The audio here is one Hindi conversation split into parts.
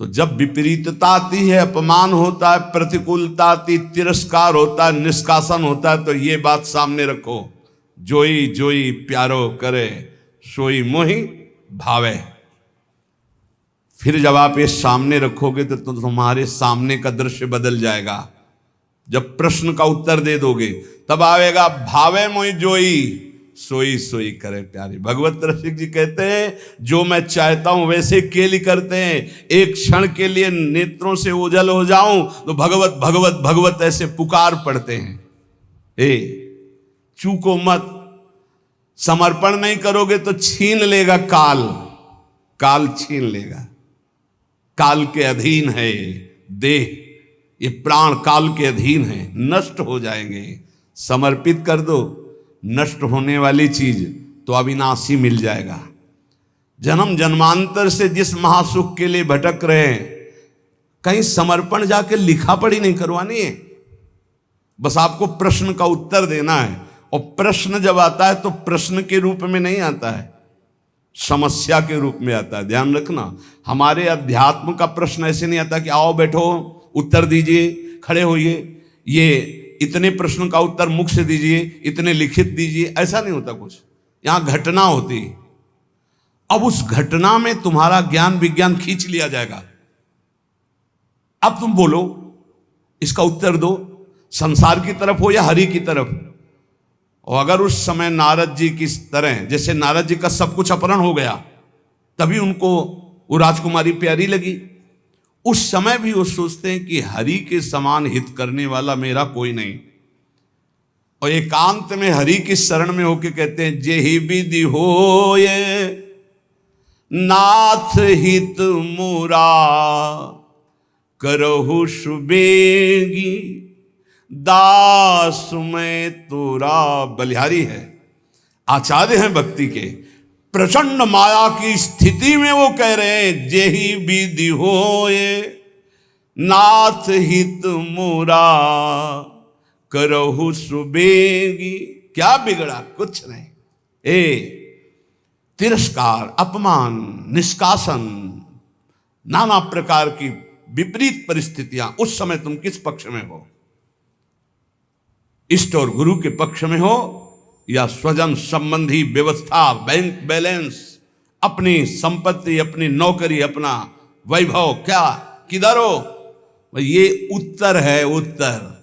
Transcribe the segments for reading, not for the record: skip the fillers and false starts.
तो जब विपरीतता आती है, अपमान होता है, प्रतिकूलता आती, तिरस्कार होता है, निष्कासन होता है, तो ये बात सामने रखो, जोई जोई प्यारो करे सोई मोहि भावे। फिर जब आप ये सामने रखोगे तो तुम्हारे सामने का दृश्य बदल जाएगा। जब प्रश्न का उत्तर दे दोगे तब आएगा भावे मोहि जोई सोई सोई करे प्यारी। भगवत रसिक जी कहते हैं जो मैं चाहता हूं वैसे केली करते हैं, एक क्षण के लिए नेत्रों से ओझल हो जाऊं तो भगवत भगवत भगवत ऐसे पुकार पड़ते हैं। चूको मत, समर्पण नहीं करोगे तो छीन लेगा काल, काल छीन लेगा। काल के अधीन है देह, ये प्राण काल के अधीन है, नष्ट हो जाएंगे। समर्पित कर दो, नष्ट होने वाली चीज तो अविनाशी मिल जाएगा। जन्म जन्मांतर से जिस महासुख के लिए भटक रहे हैं, कहीं समर्पण जाके लिखा पढ़ी नहीं करवानी है, बस आपको प्रश्न का उत्तर देना है। और प्रश्न जब आता है तो प्रश्न के रूप में नहीं आता है, समस्या के रूप में आता है। ध्यान रखना, हमारे अध्यात्म का प्रश्न ऐसे नहीं आता कि आओ बैठो उत्तर दीजिए, खड़े होइए, ये इतने प्रश्न का उत्तर मुख से दीजिए, इतने लिखित दीजिए, ऐसा नहीं होता कुछ। यहां घटना होती, अब उस घटना में तुम्हारा ज्ञान विज्ञान खींच लिया जाएगा। अब तुम बोलो, इसका उत्तर दो, संसार की तरफ हो या हरि की तरफ। और अगर उस समय नारद जी की तरह, जैसे नारद जी का सब कुछ अपहरण हो गया, तभी उनको वो राजकुमारी प्यारी लगी, उस समय भी वो सोचते हैं कि हरि के समान हित करने वाला मेरा कोई नहीं। और एकांत में हरि की शरण में होके कहते हैं जेहि विधि होए नाथ हित मुरा करहु सुबेगी दास में तोरा। बलिहारी है, आचार्य हैं भक्ति के, प्रचंड माया की स्थिति में वो कह रहे हैं जेहि विधि होए नाथ हित मुरा करहु सुबेगी। क्या बिगड़ा, कुछ नहीं। तिरस्कार, अपमान, निष्कासन, नाना प्रकार की विपरीत परिस्थितियां, उस समय तुम किस पक्ष में हो, इष्ट और गुरु के पक्ष में हो या स्वजन संबंधी व्यवस्था, बैंक बैलेंस, अपनी संपत्ति, अपनी नौकरी, अपना वैभव, क्या किधर हो, ये उत्तर है, उत्तर।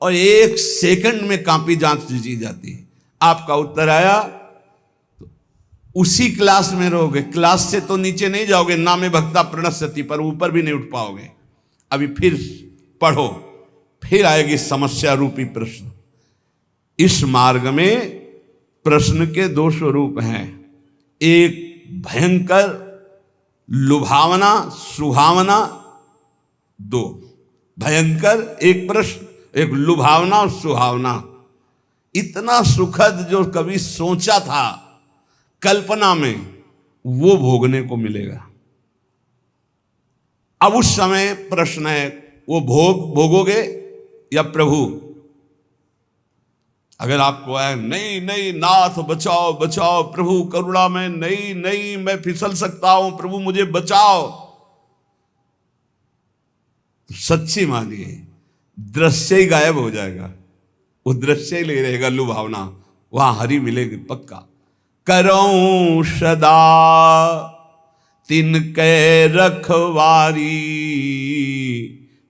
और एक सेकंड में कॉपी जांच दी जाती है। आपका उत्तर आया तो उसी क्लास में रहोगे, क्लास से तो नीचे नहीं जाओगे, ना में भक्ता प्रणश्यति, पर ऊपर भी नहीं उठ पाओगे। अभी फिर पढ़ो, फिर आएगी समस्या रूपी प्रश्न। इस मार्ग में प्रश्न के दो स्वरूप हैं, एक भयंकर लुभावना सुहावना, दो भयंकर, एक प्रश्न, एक लुभावना और सुहावना। इतना सुखद जो कभी सोचा था कल्पना में, वो भोगने को मिलेगा। अब उस समय प्रश्न है, वो भोगोगे या प्रभु। अगर आपको है नहीं नहीं नाथ बचाओ बचाओ, प्रभु करुणा में, नहीं नहीं मैं फिसल सकता हूं, प्रभु मुझे बचाओ, तो सच्ची मानिए दृश्य ही गायब हो जाएगा, वो दृश्य ही ले रहेगा, लुभावना, वहां हरि मिलेगी पक्का। करऊं सदा तिनके रखवारी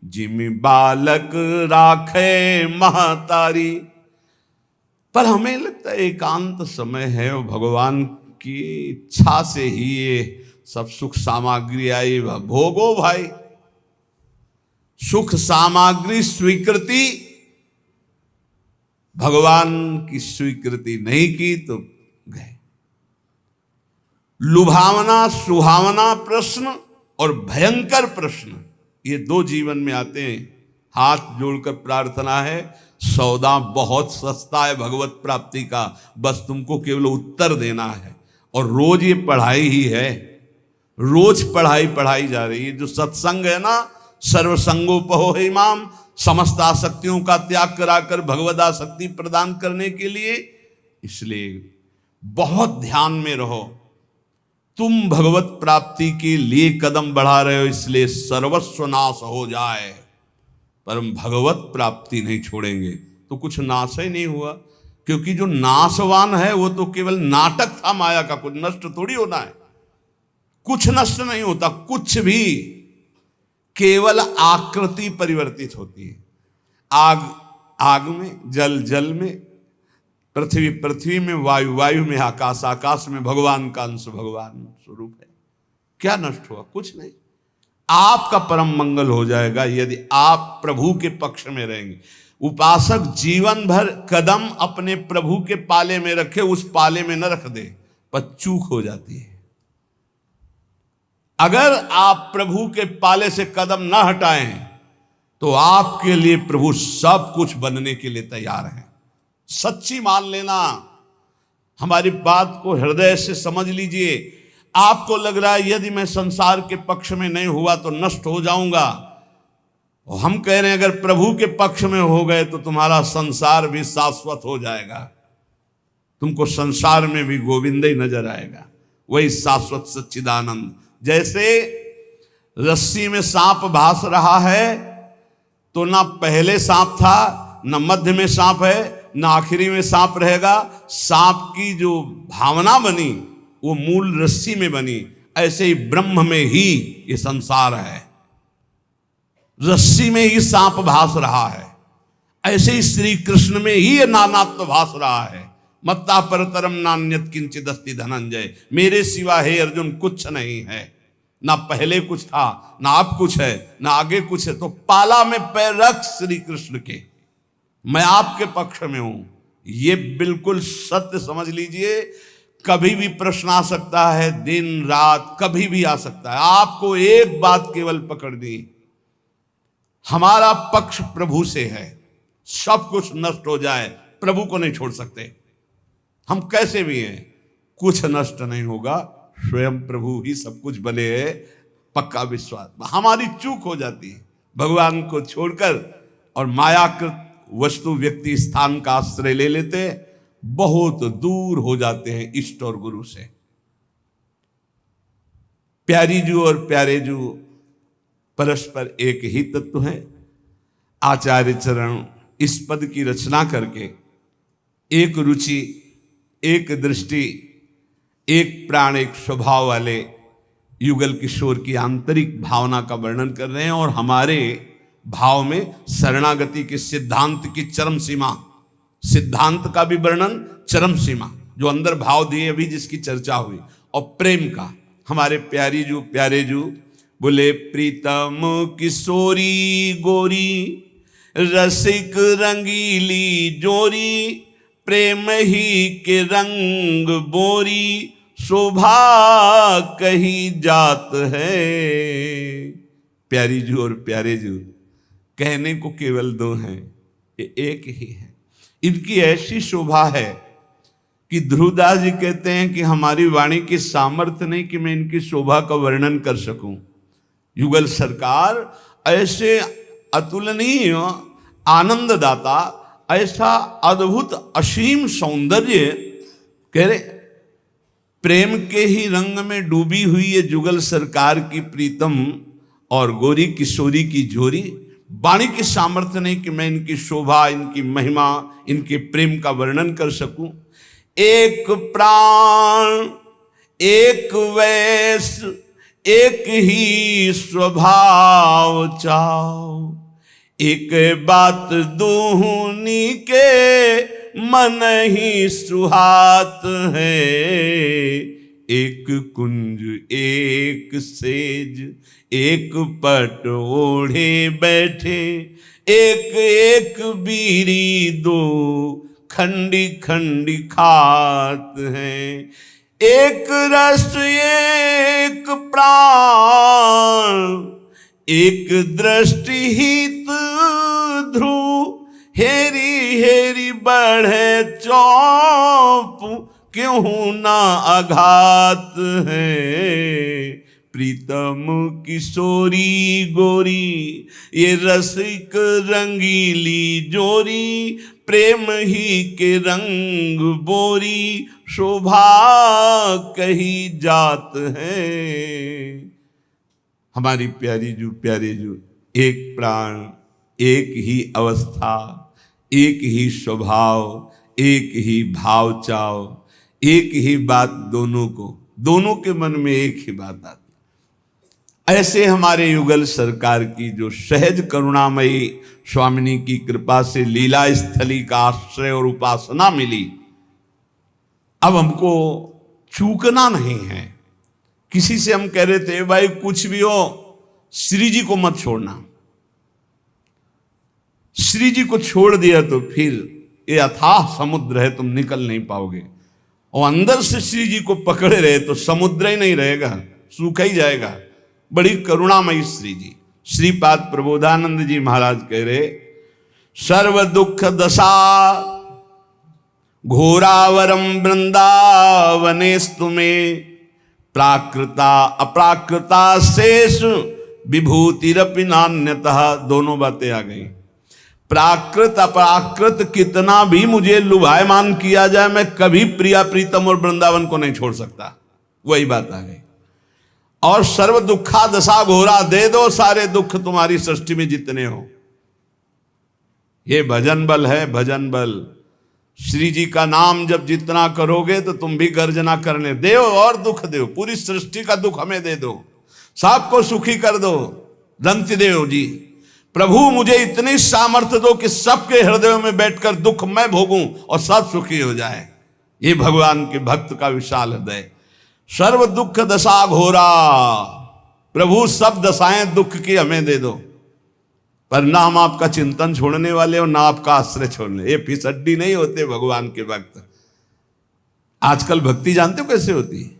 जिमि बालक राखे महतारी। पर हमें लगता है एकांत समय है और भगवान की इच्छा से ही ये सब सुख सामग्री आई, भोगो भाई। सुख सामग्री स्वीकृति, भगवान की स्वीकृति नहीं की तो गए। लुभावना सुहावना प्रश्न और भयंकर प्रश्न, ये दो जीवन में आते हैं। हाथ जोड़कर प्रार्थना है, सौदा बहुत सस्ता है भगवत प्राप्ति का, बस तुमको केवल उत्तर देना है। और रोज ये पढ़ाई ही है, रोज पढ़ाई जा रही है। जो सत्संग है ना, सर्वसंगोपहो इमाम, समस्त आसक्तियों का त्याग कराकर भगवद आसक्ति प्रदान करने के लिए। इसलिए बहुत ध्यान में रहो, तुम भगवत प्राप्ति के लिए कदम बढ़ा रहे हो, इसलिए सर्वस्व नाश हो जाए पर हम भगवत प्राप्ति नहीं छोड़ेंगे, तो कुछ नाश ही नहीं हुआ। क्योंकि जो नाशवान है वो तो केवल नाटक था माया का, कुछ नष्ट थोड़ी होना है। कुछ नष्ट नहीं होता, कुछ भी, केवल आकृति परिवर्तित होती है। आग आग में, जल जल में, पृथ्वी पृथ्वी में, वायु वायु में, आकाश आकाश में, भगवान का अंश भगवान स्वरूप है। क्या नष्ट हुआ? कुछ नहीं। आपका परम मंगल हो जाएगा यदि आप प्रभु के पक्ष में रहेंगे। उपासक जीवन भर कदम अपने प्रभु के पाले में रखे, उस पाले में न रख दे, पर चूक हो जाती है। अगर आप प्रभु के पाले से कदम न हटाएं तो आपके लिए प्रभु सब कुछ बनने के लिए तैयार है। सच्ची मान लेना, हमारी बात को हृदय से समझ लीजिए। आपको लग रहा है यदि मैं संसार के पक्ष में नहीं हुआ तो नष्ट हो जाऊंगा, और हम कह रहे हैं अगर प्रभु के पक्ष में हो गए तो तुम्हारा संसार भी शाश्वत हो जाएगा। तुमको संसार में भी गोविंद ही नजर आएगा, वही शाश्वत सच्चिदानंद। जैसे रस्सी में सांप भास रहा है तो ना पहले सांप था, ना मध्य में सांप है, ना आखिरी में सांप रहेगा। सांप की जो भावना बनी वो मूल रस्सी में बनी। ऐसे ही ब्रह्म में ही ये संसार है, रस्सी में ही सांप भास रहा है। ऐसे ही श्री कृष्ण में ही ये नानात्व भास रहा है। मत्ता परतरम नान्यत किंचित अस्ति धनंजय, मेरे सिवा हे अर्जुन कुछ नहीं है। ना पहले कुछ था, ना अब कुछ है, ना आगे कुछ है। तो पाला में पैर रख श्री कृष्ण के, मैं आपके पक्ष में हूं। ये बिल्कुल सत्य समझ लीजिए। कभी भी प्रश्न आ सकता है, दिन रात कभी भी आ सकता है। आपको एक बात केवल पकड़नी, हमारा पक्ष प्रभु से है। सब कुछ नष्ट हो जाए, प्रभु को नहीं छोड़ सकते। हम कैसे भी हैं, कुछ नष्ट नहीं होगा, स्वयं प्रभु ही सब कुछ बने हैं, पक्का विश्वास। हमारी चूक हो जाती है भगवान को छोड़कर और मायाकृत वस्तु व्यक्ति स्थान का आश्रय ले लेते, बहुत दूर हो जाते हैं इष्ट और गुरु से। प्यारी जू और प्यारे जू परस्पर एक ही तत्व है। आचार्य चरण इस पद की रचना करके एक रुचि, एक दृष्टि, एक प्राण, एक स्वभाव वाले युगल किशोर की आंतरिक भावना का वर्णन कर रहे हैं। और हमारे भाव में शरणागति के सिद्धांत की चरम सीमा, सिद्धांत का भी वर्णन, चरम सीमा, जो अंदर भाव दिए अभी जिसकी चर्चा हुई, और प्रेम का। हमारे प्यारे जू बोले, प्रीतम किशोरी गोरी रसिक रंगीली जोरी, प्रेम ही के रंग बोरी, शोभा कही जात है। प्यारी जू और प्यारे जू कहने को केवल दो हैं, ये एक ही है। इनकी ऐसी शोभा है कि ध्रुवदास जी कहते हैं कि हमारी वाणी की सामर्थ्य नहीं कि मैं इनकी शोभा का वर्णन कर सकूं। युगल सरकार ऐसे अतुलनीय आनंददाता, ऐसा अद्भुत असीम सौंदर्य, कह रहे प्रेम के ही रंग में डूबी हुई ये जुगल सरकार की प्रीतम और गोरी किशोरी की जोरी। वाणी की सामर्थ्य नहीं कि मैं इनकी शोभा, इनकी महिमा, इनके प्रेम का वर्णन कर सकूं। एक प्राण, एक वैस, एक ही स्वभाव चाओ, एक बात दूनी के मन ही सुहात है। एक कुंज, एक सेज, एक पट ओढ़े बैठे, एक एक बीरी दो खंडी खंडी खात हैं। एक रस एक प्राण, एक दृष्टि हित ध्रुव, हेरी हेरी बढ़े चौप, क्यों ना आघात है। प्रीतम किशोरी गोरी, ये रसिक रंगीली जोरी, प्रेम ही के रंग बोरी शोभा कही जात है। हमारी प्यारी जू प्यारे जू, एक प्राण, एक ही अवस्था, एक ही स्वभाव, एक ही भाव चाव, एक ही बात, दोनों के मन में एक ही बात आती। ऐसे हमारे युगल सरकार की जो सहज करुणामयी स्वामिनी की कृपा से लीला स्थली का आश्रय और उपासना मिली, अब हमको चूकना नहीं है। किसी से हम कह रहे थे भाई कुछ भी हो श्री जी को मत छोड़ना, श्री जी को छोड़ दिया तो फिर ये अथाह समुद्र है, तुम निकल नहीं पाओगे। और अंदर से श्री जी को पकड़े रहे तो समुद्र ही नहीं रहेगा, सूखा ही जाएगा। बड़ी करुणामयी श्री जी। श्रीपाद प्रबोधानंद जी महाराज कह रहे, सर्व दुख दशा घोरावरम वृंदावनेस्तु में प्राकृता अप्राकृता शेष विभूतिरपि नान्यतः। दोनों बातें आ गई। प्राकृत अपराकृत कितना भी मुझे लुभायमान किया जाए, मैं कभी प्रिया प्रीतम और वृंदावन को नहीं छोड़ सकता। वही बात आ गई। और सर्व दुखा दशा घोरा, दे दो सारे दुख तुम्हारी सृष्टि में जितने हो। ये भजन बल है, भजन बल। श्री जी का नाम जब जितना करोगे तो तुम भी गर्जना करने दो और दुख दो, पूरी सृष्टि का दुख हमें दे दो, सबको सुखी कर दो। दंत देव जी, प्रभु मुझे इतनी सामर्थ्य दो कि सबके हृदयों में बैठकर दुख मैं भोगूं और सब सुखी हो जाए। ये भगवान के भक्त का विशाल हृदय। सर्व दुख दशा घोरा, प्रभु सब दशाएं दुख की हमें दे दो, पर ना हम आपका चिंतन छोड़ने वाले और ना आपका आश्रय छोड़ने। ये फिसड्डी नहीं होते भगवान के भक्त। आजकल भक्ति जानते हो कैसे होती है?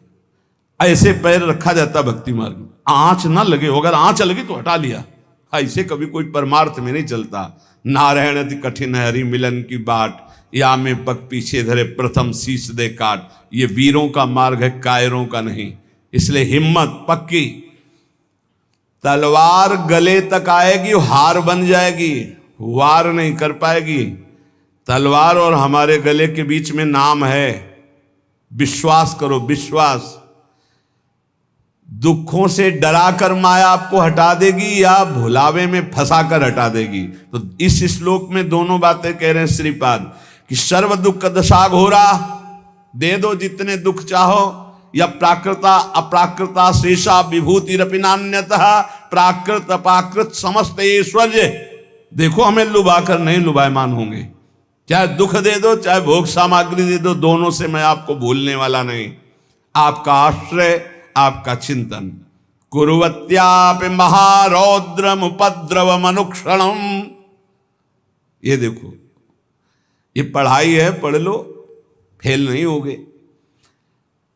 ऐसे पैर रखा जाता भक्ति मार्ग में, आंच ना लगे, अगर आंच लगी तो हटा लिया। ऐसे कभी कोई परमार्थ में नहीं चलता। नारायण अति कठिन है हरि मिलन की बाट, या में पग पीछे धरे प्रथम शीश दे काट। ये वीरों का मार्ग है, कायरों का नहीं। इसलिए हिम्मत पक्की। तलवार गले तक आएगी, हार बन जाएगी, वार नहीं कर पाएगी। तलवार और हमारे गले के बीच में नाम है, विश्वास करो, विश्वास। दुखों से डराकर माया आपको हटा देगी या भुलावे में फंसाकर हटा देगी। तो इस श्लोक में दोनों बातें कह रहे हैं श्रीपाद कि सर्व दुख दशा घोरा, दे दो जितने दुख चाहो, या प्राकृता अप्राकृता शेषा विभूतिरपि नान्यतः। प्राकृत अपाकृत समस्त ऐश्वर्य देखो हमें लुभाकर नहीं लुभायमान होंगे। चाहे दुख दे दो चाहे भोग सामग्री दे दो, दोनों से मैं आपको भूलने वाला नहीं। आपका आश्रय, आपका चिंतन। कुर्वत्यापि महारौद्रम उपद्रवम अनुक्षणम। ये देखो, ये पढ़ाई है, पढ़ लो, फेल नहीं होगे।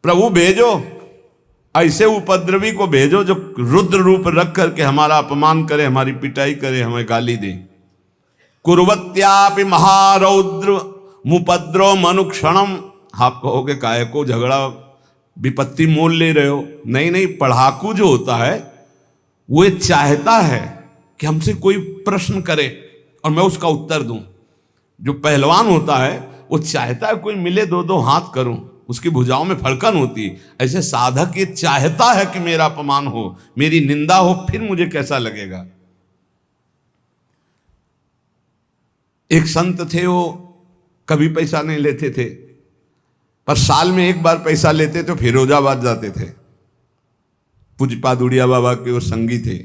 प्रभु भेजो, ऐसे उपद्रवी को भेजो जो रुद्र रूप रख करके हमारा अपमान करे, हमारी पिटाई करे, हमें गाली दे। कुर्वत्यापि महारौद्र मुपद्रव अनुक्षणम। आप कहोगे काहे को झगड़ा विपत्ति मोल ले रहे हो? नहीं नहीं, पढ़ाकू जो होता है वो चाहता है कि हमसे कोई प्रश्न करे और मैं उसका उत्तर दूं। जो पहलवान होता है वो चाहता है कोई मिले, दो दो हाथ करूं, उसकी भुजाओं में फड़कन होती है। ऐसे साधक ये चाहता है कि मेरा अपमान हो, मेरी निंदा हो, फिर मुझे कैसा लगेगा। एक संत थे, वो कभी पैसा नहीं लेते थे, पर साल में एक बार पैसा लेते तो फिरोजाबाद जाते थे। पूज्यपाद उड़िया बाबा के वो संगी थे।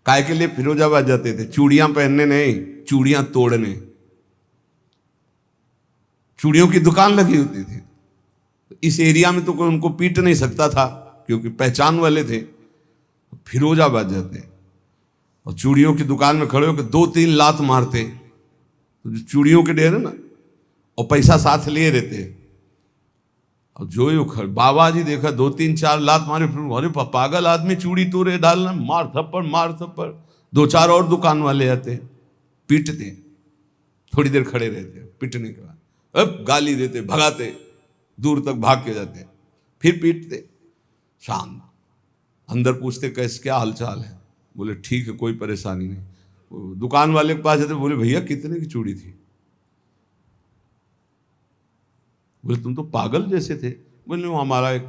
काय के लिए फिरोजाबाद जाते थे? चूड़ियां पहनने नहीं, चूड़ियां तोड़ने। चूड़ियों की दुकान लगी होती थी। इस एरिया में तो कोई उनको पीट नहीं सकता था क्योंकि पहचान वाले थे। फिरोजाबाद जाते और चूड़ियों की दुकान में खड़े होकर 2-3 लात मारते, तो चूड़ियों के ढेर ना, और पैसा साथ लिए रहते। और जो बाबा जी देखा 2-3-4 लात मारे, फिर अरे पागल आदमी, चूड़ी तोड़े डालना, मार थप्पड़ मार थप्पड़। 2-4 और दुकान वाले आते, पीटते, थोड़ी देर खड़े रहते, पीटने के बाद अब गाली देते, भगाते, दूर तक भाग के जाते, फिर पीटते। शाम अंदर पूछते कैसे, क्या हालचाल है? बोले ठीक है, कोई परेशानी नहीं। दुकान वाले के पास जाते, बोले भैया कितने की चूड़ी थी? बोले तुम तो पागल जैसे थे। बोले वो हमारा एक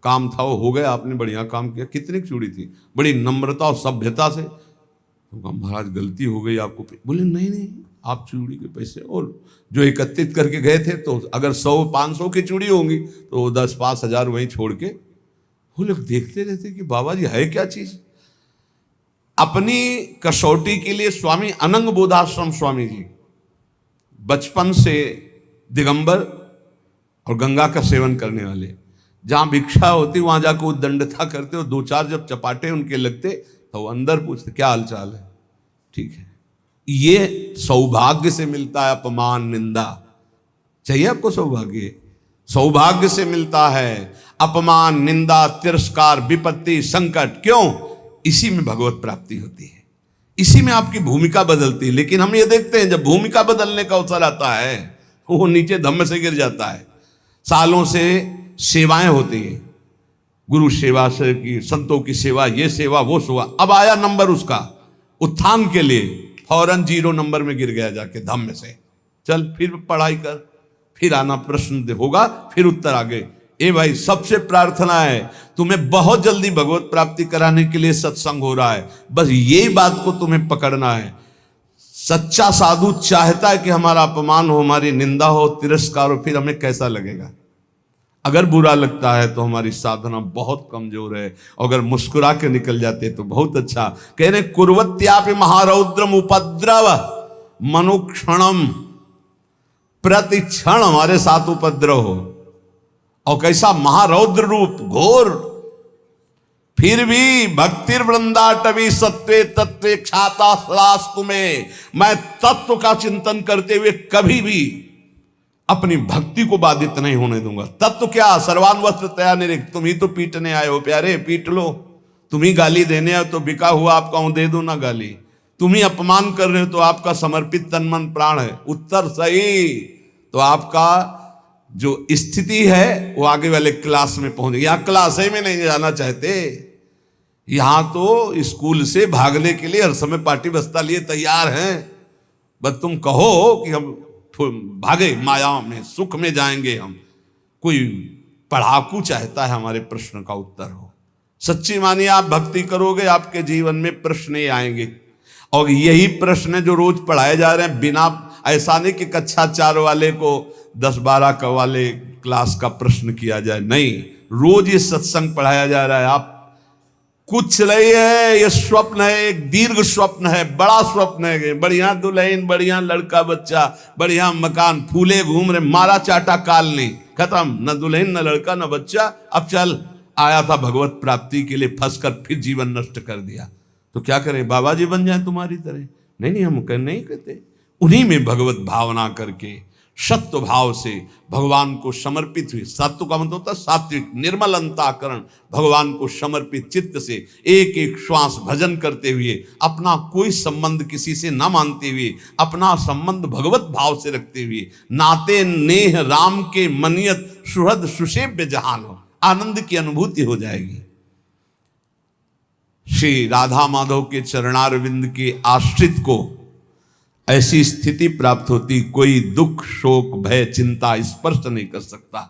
काम था, वो हो गया, आपने बढ़िया काम किया। कितनी चूड़ी थी? बड़ी नम्रता और सभ्यता से। तो कहा महाराज गलती हो गई आपको। बोले नहीं नहीं, आप चूड़ी के पैसे और जो एकत्रित करके गए थे, तो अगर 100-500 की चूड़ी होंगी तो 10-5 हज़ार वहीं छोड़ के। वो लोग देखते रहते कि बाबा जी है क्या चीज। अपनी कसौटी के लिए स्वामी अनंग बोधाश्रम स्वामी जी बचपन से दिगंबर और गंगा का सेवन करने वाले, जहां भिक्षा होती वहां जाकर वो दंडता करते और 2-4 जब चपाटे उनके लगते तो वो अंदर पूछते क्या हाल चाल है, ठीक है। ये सौभाग्य से मिलता है अपमान निंदा। चाहिए आपको सौभाग्य? सौभाग्य से मिलता है अपमान निंदा तिरस्कार विपत्ति संकट। क्यों? इसी में भगवत प्राप्ति होती है, इसी में आपकी भूमिका बदलती है। लेकिन हम ये देखते हैं जब भूमिका बदलने का अवसर आता है वो नीचे धम्म से गिर जाता है। सालों से सेवाएं होती हैं, गुरु सेवा से की, संतों की सेवा, ये सेवा वो सेवा। अब आया नंबर उसका उत्थान के लिए, फौरन 0 नंबर में गिर गया जाके धम्म से। चल फिर पढ़ाई कर, फिर आना, प्रश्न होगा, फिर उत्तर आ गए। ए भाई, सबसे प्रार्थना है तुम्हें बहुत जल्दी भगवत प्राप्ति कराने के लिए सत्संग हो रहा है, बस यही बात को तुम्हें पकड़ना है। सच्चा साधु चाहता है कि हमारा अपमान हो, हमारी निंदा हो, तिरस्कार हो, फिर हमें कैसा लगेगा? अगर बुरा लगता है तो हमारी साधना बहुत कमजोर है, अगर मुस्कुरा के निकल जाते तो बहुत अच्छा। कह रहे कुर्वत्यापि महारौद्रम उपद्रव मनुक्षणम, प्रति क्षण हमारे साथ उपद्रव हो, और कैसा महारौद्र रूप घोर, फिर भी भक्तिर वृंदाटवी सत्वे तत्वे ख्याता सलास तुम्हें, मैं तत्व का चिंतन करते हुए कभी भी अपनी भक्ति को बाधित नहीं होने दूंगा। तत्व क्या? सर्वान वस्त्र तया निरिक्त। तुम ही तो पीटने आए हो प्यारे, पीट लो। तुम ही गाली देने आए तो बिका हुआ आपका हूं, दे दो ना गाली। तुम ही अपमान कर रहे हो तो आपका समर्पित तन मन प्राण है। उत्तर सही तो आपका जो स्थिति है वो आगे वाले क्लास में पहुंच गई। यहां क्लास में नहीं जाना चाहते, यहां तो स्कूल से भागने के लिए हर समय पार्टी बस्ता लिए तैयार हैं। बस तुम कहो कि हम भागे माया में, सुख में जाएंगे हम। कोई पढ़ाकू चाहता है हमारे प्रश्न का उत्तर हो। सच्ची मानिए, आप भक्ति करोगे आपके जीवन में प्रश्न ही आएंगे, और यही प्रश्न जो रोज पढ़ाए जा रहे हैं। बिना ऐसा नहीं कि कक्षा 4 वाले को 10-12 का वाले क्लास का प्रश्न किया जाए, नहीं, रोज ये सत्संग पढ़ाया जा रहा है। आप कुछ नहीं है, ये स्वप्न है, एक दीर्घ स्वप्न है, बड़ा स्वप्न है। बढ़िया दुल्हन, बढ़िया लड़का बच्चा, बढ़िया मकान, फूले घूम रहे, मारा चाटा काल नहीं, खत्म, न दुल्हन न लड़का न बच्चा। अब चल आया था भगवत प्राप्ति के लिए, फंसकर फिर जीवन नष्ट कर दिया। तो क्या करें? बाबा जी बन जाए तुम्हारी तरह? नहीं, हम नहीं कहते। उन्हीं में भगवत भावना करके सत्व भाव से भगवान को समर्पित हुई। सत्व का मतलब होता है सात्विक निर्मल अंतःकरण, भगवान को समर्पित चित्त से एक एक श्वास भजन करते हुए, अपना कोई संबंध किसी से न मानते हुए, अपना संबंध भगवत भाव से रखते हुए, नाते नेह राम के मनियत सुहृद सुसेव्य जहान हो, आनंद की अनुभूति हो जाएगी। श्री राधा माधव के चरणारविंद के आश्रित को ऐसी स्थिति प्राप्त होती, कोई दुख शोक भय चिंता स्पर्श नहीं कर सकता।